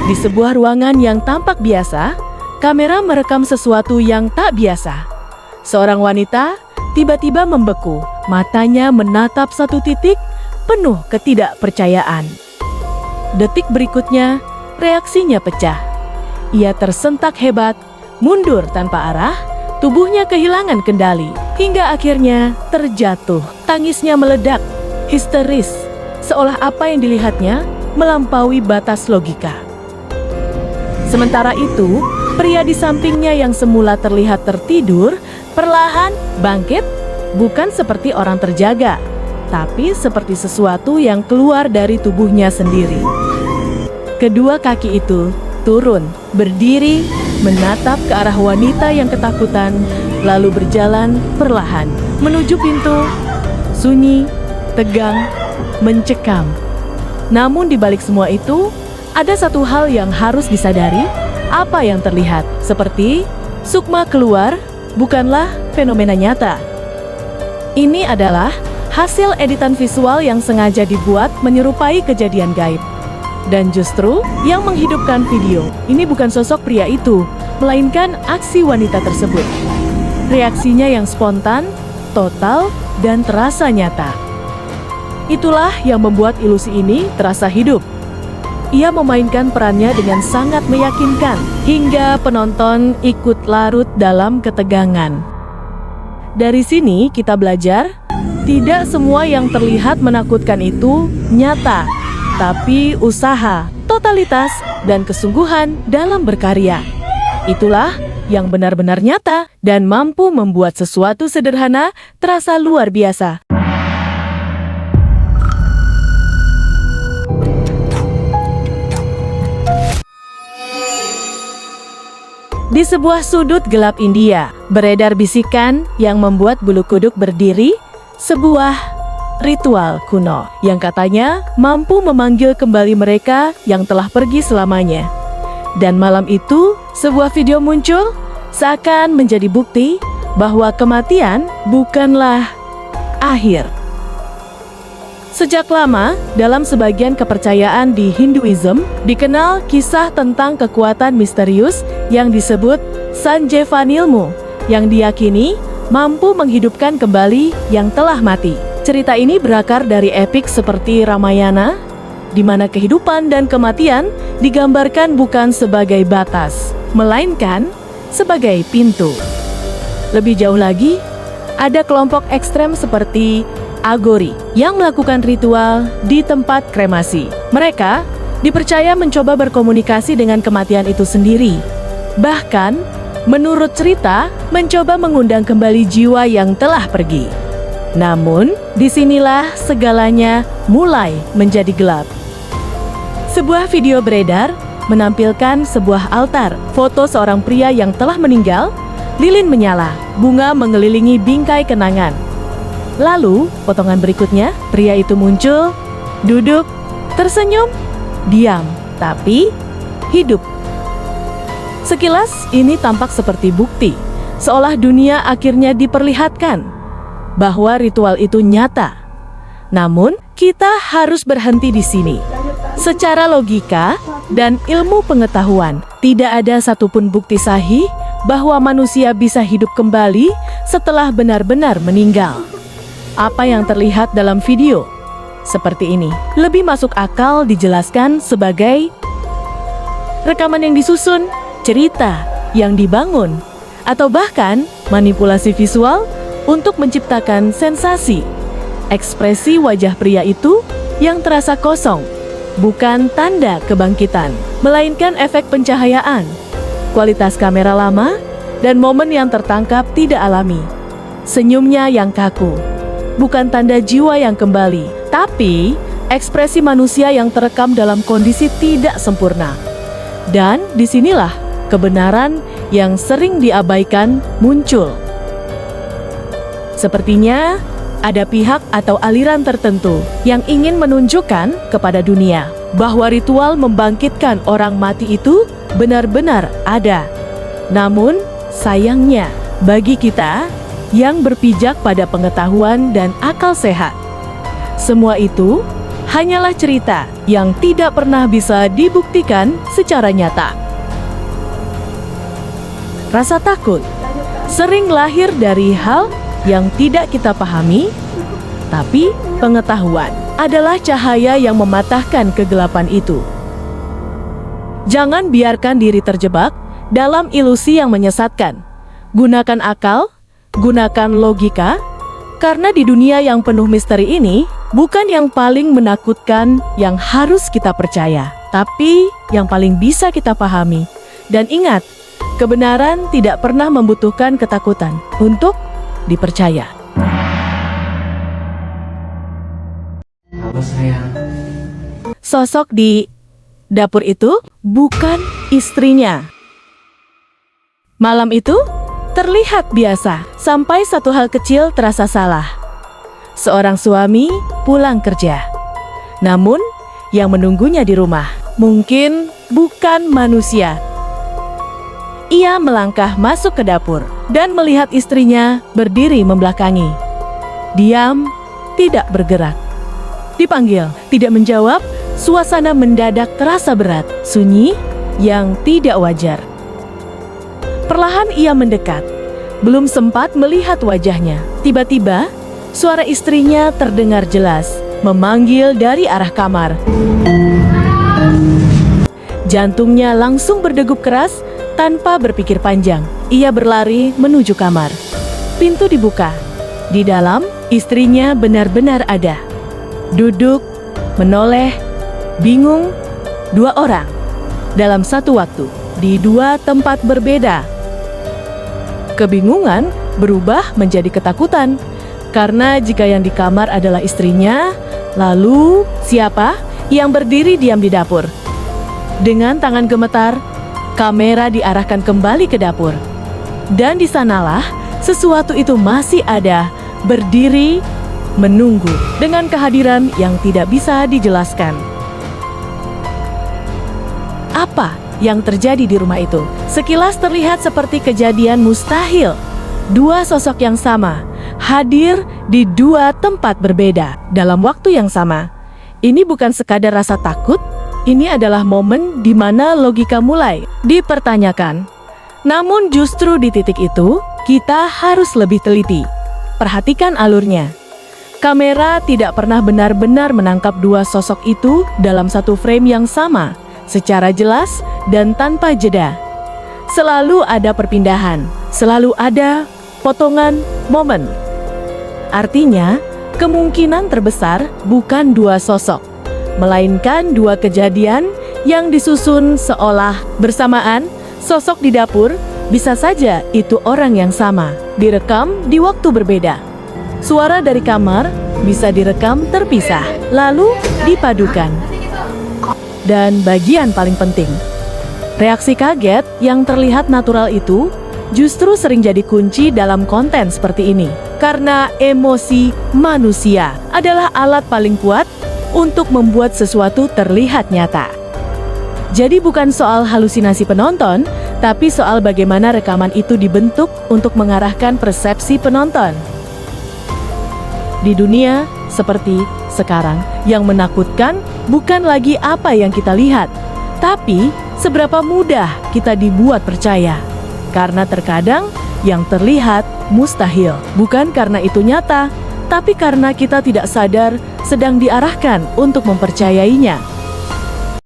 Di sebuah ruangan yang tampak biasa, kamera merekam sesuatu yang tak biasa. Seorang wanita tiba-tiba membeku, matanya menatap satu titik penuh ketidakpercayaan. Detik berikutnya, reaksinya pecah. Ia tersentak hebat, mundur tanpa arah, tubuhnya kehilangan kendali, hingga akhirnya terjatuh. Tangisnya meledak, histeris, seolah apa yang dilihatnya melampaui batas logika. Sementara itu, pria di sampingnya yang semula terlihat tertidur, perlahan bangkit, bukan seperti orang terjaga, tapi seperti sesuatu yang keluar dari tubuhnya sendiri. Kedua kaki itu turun, berdiri, menatap ke arah wanita yang ketakutan, lalu berjalan perlahan menuju pintu. Sunyi, tegang, mencekam. Namun di balik semua itu, ada satu hal yang harus disadari. Apa yang terlihat seperti sukma keluar bukanlah fenomena nyata. Ini adalah hasil editan visual yang sengaja dibuat menyerupai kejadian gaib. Dan justru yang menghidupkan video ini bukan sosok pria itu, melainkan aksi wanita tersebut. Reaksinya yang spontan, total, dan terasa nyata. Itulah yang membuat ilusi ini terasa hidup. Ia memainkan perannya dengan sangat meyakinkan, hingga penonton ikut larut dalam ketegangan. Dari sini kita belajar, tidak semua yang terlihat menakutkan itu nyata, tapi usaha, totalitas, dan kesungguhan dalam berkarya. Itulah yang benar-benar nyata dan mampu membuat sesuatu sederhana terasa luar biasa. Di sebuah sudut gelap India, beredar bisikan yang membuat bulu kuduk berdiri, sebuah ritual kuno yang katanya mampu memanggil kembali mereka yang telah pergi selamanya. Dan malam itu, sebuah video muncul seakan menjadi bukti bahwa kematian bukanlah akhir. Sejak lama, dalam sebagian kepercayaan di Hinduism, dikenal kisah tentang kekuatan misterius yang disebut Sanjeevanilmu, yang diyakini mampu menghidupkan kembali yang telah mati. Cerita ini berakar dari epik seperti Ramayana, di mana kehidupan dan kematian digambarkan bukan sebagai batas, melainkan sebagai pintu. Lebih jauh lagi, ada kelompok ekstrem seperti Agori yang melakukan ritual di tempat kremasi. Mereka dipercaya mencoba berkomunikasi dengan kematian itu sendiri. Bahkan, menurut cerita, mencoba mengundang kembali jiwa yang telah pergi. Namun, disinilah segalanya mulai menjadi gelap. Sebuah video beredar menampilkan sebuah altar, foto seorang pria yang telah meninggal, lilin menyala, bunga mengelilingi bingkai kenangan. Lalu, potongan berikutnya, pria itu muncul, duduk, tersenyum, diam, tapi hidup. Sekilas, ini tampak seperti bukti, seolah dunia akhirnya diperlihatkan bahwa ritual itu nyata. Namun, kita harus berhenti di sini. Secara logika dan ilmu pengetahuan, tidak ada satupun bukti sahih bahwa manusia bisa hidup kembali setelah benar-benar meninggal. Apa yang terlihat dalam video seperti ini lebih masuk akal dijelaskan sebagai rekaman yang disusun, cerita yang dibangun, atau bahkan manipulasi visual untuk menciptakan sensasi. Ekspresi wajah pria itu yang terasa kosong, bukan tanda kebangkitan, melainkan efek pencahayaan, kualitas kamera lama, dan momen yang tertangkap tidak alami. Senyumnya yang kaku, bukan tanda jiwa yang kembali, tapi ekspresi manusia yang terekam dalam kondisi tidak sempurna. Dan disinilah kebenaran yang sering diabaikan muncul. Sepertinya ada pihak atau aliran tertentu yang ingin menunjukkan kepada dunia bahwa ritual membangkitkan orang mati itu benar-benar ada. Namun, sayangnya bagi kita yang berpijak pada pengetahuan dan akal sehat, semua itu hanyalah cerita yang tidak pernah bisa dibuktikan secara nyata. Rasa takut sering lahir dari hal yang tidak kita pahami, tapi pengetahuan adalah cahaya yang mematahkan kegelapan itu. Jangan biarkan diri terjebak dalam ilusi yang menyesatkan. Gunakan akal, gunakan logika, karena di dunia yang penuh misteri ini, bukan yang paling menakutkan yang harus kita percaya, tapi yang paling bisa kita pahami. Dan ingat, kebenaran tidak pernah membutuhkan ketakutan untuk dipercaya. Sosok di dapur itu bukan istrinya. Malam itu terlihat biasa, sampai satu hal kecil terasa salah. Seorang suami pulang kerja, namun yang menunggunya di rumah mungkin bukan manusia. Ia melangkah masuk ke dapur dan melihat istrinya berdiri membelakangi. Diam, tidak bergerak. Dipanggil, tidak menjawab. Suasana mendadak terasa berat, sunyi yang tidak wajar. Perlahan ia mendekat. Belum sempat melihat wajahnya, tiba-tiba suara istrinya terdengar jelas, memanggil dari arah kamar. Jantungnya langsung berdegup keras tanpa berpikir panjang. Ia berlari menuju kamar. Pintu dibuka. Di dalam, istrinya benar-benar ada. Duduk, menoleh, bingung, dua orang dalam satu waktu di dua tempat berbeda. Kebingungan berubah menjadi ketakutan, karena jika yang di kamar adalah istrinya, lalu siapa yang berdiri diam di dapur? Dengan tangan gemetar, kamera diarahkan kembali ke dapur. Dan di sanalah sesuatu itu masih ada, berdiri, menunggu dengan kehadiran yang tidak bisa dijelaskan. Apa yang terjadi di rumah itu? Sekilas terlihat seperti kejadian mustahil. Dua sosok yang sama hadir di dua tempat berbeda dalam waktu yang sama. Ini bukan sekadar rasa takut, ini adalah momen di mana logika mulai dipertanyakan. Namun justru di titik itu, kita harus lebih teliti. Perhatikan alurnya. Kamera tidak pernah benar-benar menangkap dua sosok itu dalam satu frame yang sama, secara jelas dan tanpa jeda. Selalu ada perpindahan, selalu ada potongan momen. Artinya, kemungkinan terbesar bukan dua sosok, melainkan dua kejadian yang disusun seolah bersamaan. Sosok di dapur bisa saja itu orang yang sama, direkam di waktu berbeda. Suara dari kamar bisa direkam terpisah, lalu dipadukan. Dan bagian paling penting, reaksi kaget yang terlihat natural itu justru sering jadi kunci dalam konten seperti ini. Karena emosi manusia adalah alat paling kuat untuk membuat sesuatu terlihat nyata. Jadi bukan soal halusinasi penonton, tapi soal bagaimana rekaman itu dibentuk untuk mengarahkan persepsi penonton. Di dunia seperti sekarang, yang menakutkan bukan lagi apa yang kita lihat, tapi seberapa mudah kita dibuat percaya. Karena terkadang yang terlihat mustahil, bukan karena itu nyata, tapi karena kita tidak sadar sedang diarahkan untuk mempercayainya.